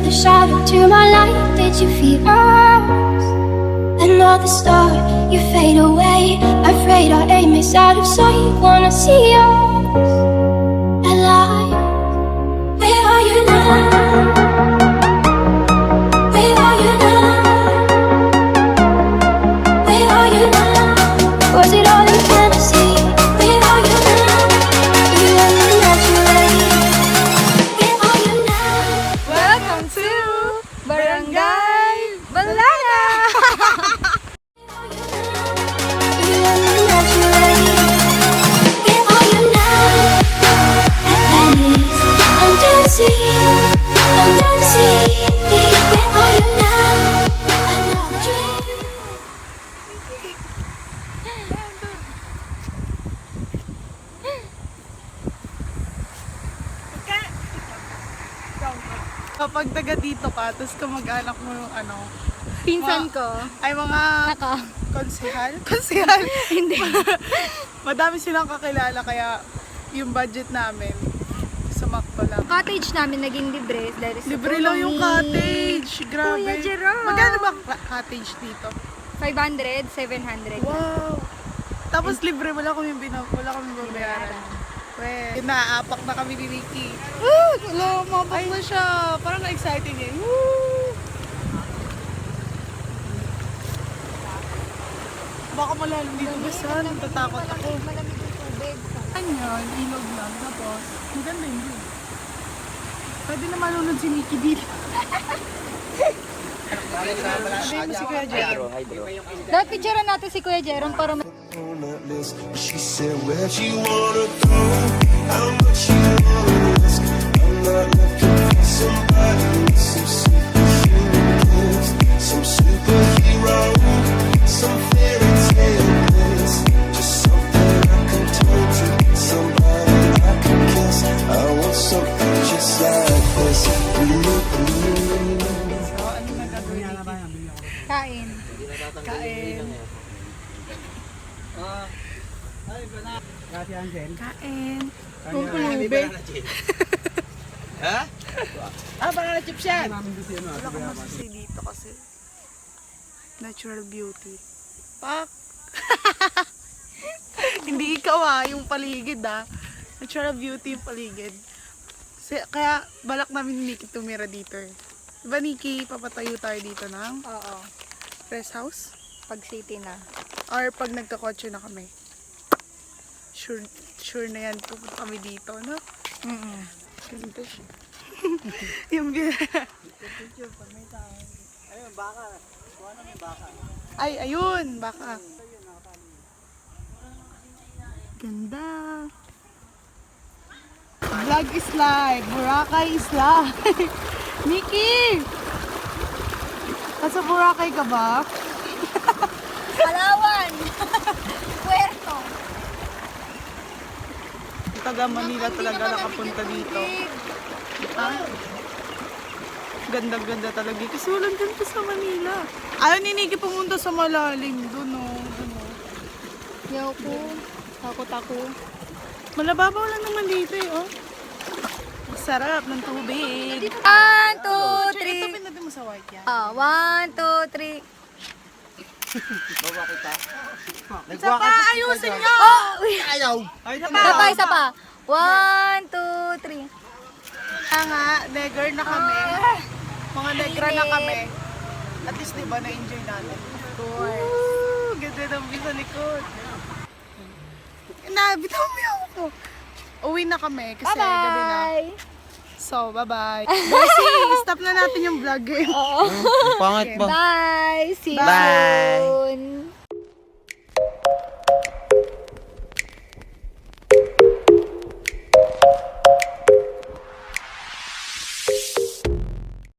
the shadow to my light. Did you feel us? Another star, you fade away. Afraid our aim is out of sight. Wanna see us alive. Where are you now? Where are you now? Where are you now? Was it all in fantasy? Where are you now? You and the natural. Where are you now? Welcome to Barangay Balana! You and the natural. Where are you now? Atlantis, under the sea, under the sea. Where are you now? Another dream. Kapag taga dito ka, tapos kamag-anak mo yung Pinsan ko. ay mga Ako. konsehal? Konsehal? Hindi. Madami silang kakilala kaya yung budget namin sumakto lang. Cottage namin naging libre dahil sa Libre lang yung tulong ni cottage. Grabe. Kuya Jerome. Magkano ba cottage dito? 500, 700. Wow. Tapos libre, wala kami babayaran. Well, naapak na kami ni Ricky. Wala, mapak na siya. Parang na-exciting eh. Woo! Baka malalim dito basta. Natatakot ako. Malamig yung tubig. Ano yun? Ilog lang. Tapos, maganda yung view. Pwede na malunod si Nikki dito. Sabi mo si Kuya Jerome. Dapat picturean natin si Kuya Jerome para on that list. But she said, where'd you wanna go? How much you wanna risk? I'm not looking for somebody with some superhuman gifts, some superhero, some fairy tale bliss. Just something I can turn to, somebody I can kiss. I want something just like this. So, ano na gagawin natin? kain. Kain. Kain. Kung kulube. Ha? Banana chips yan! Wala akong masisi dito kasi natural beauty. Pak! Hindi ikaw yung paligid Natural beauty yung paligid. Kaya balak namin ni Nikki tumira dito eh. Diba Nikki, papatayo tayo dito ng Oo. rest house? Pag city na. Or pag nagkakotse na kami. Sure na yan, pupunta kami dito, no? Ganda siya. Yung ay, ayun, baka. Ganda. Vlog is live. Boracay is live. Nikki! Nasa Boracay ka ba? Palawan! Puerto! Taga Manila talaga nakapunta dito. Ganda-ganda talaga. Kasi walang ganito sa Manila. Ayaw ni Nikki pumunta sa malalim. Doon Yaw ko. Takot ako. Malababaw lang naman dito oh. Sarap ng tubig. 1, 2, Ito 3. pinatay mo sa white yan. 1, 2, 3. Isa pa, ayusin nyo! Ayaw! Isa pa. 1, 2, 3. Kaya nga, neger na kami. Mga negra na kami. At least diba na-enjoy natin. Of course. Woo! Ganda ng view sa likod. Bitaw mo yung ako. Uwi na kami kasi gabi na. Bye-bye! So, bye-bye. Bessie, stop na natin yung vlog. Oo. Pangit ba? Bye! See you Bye. soon!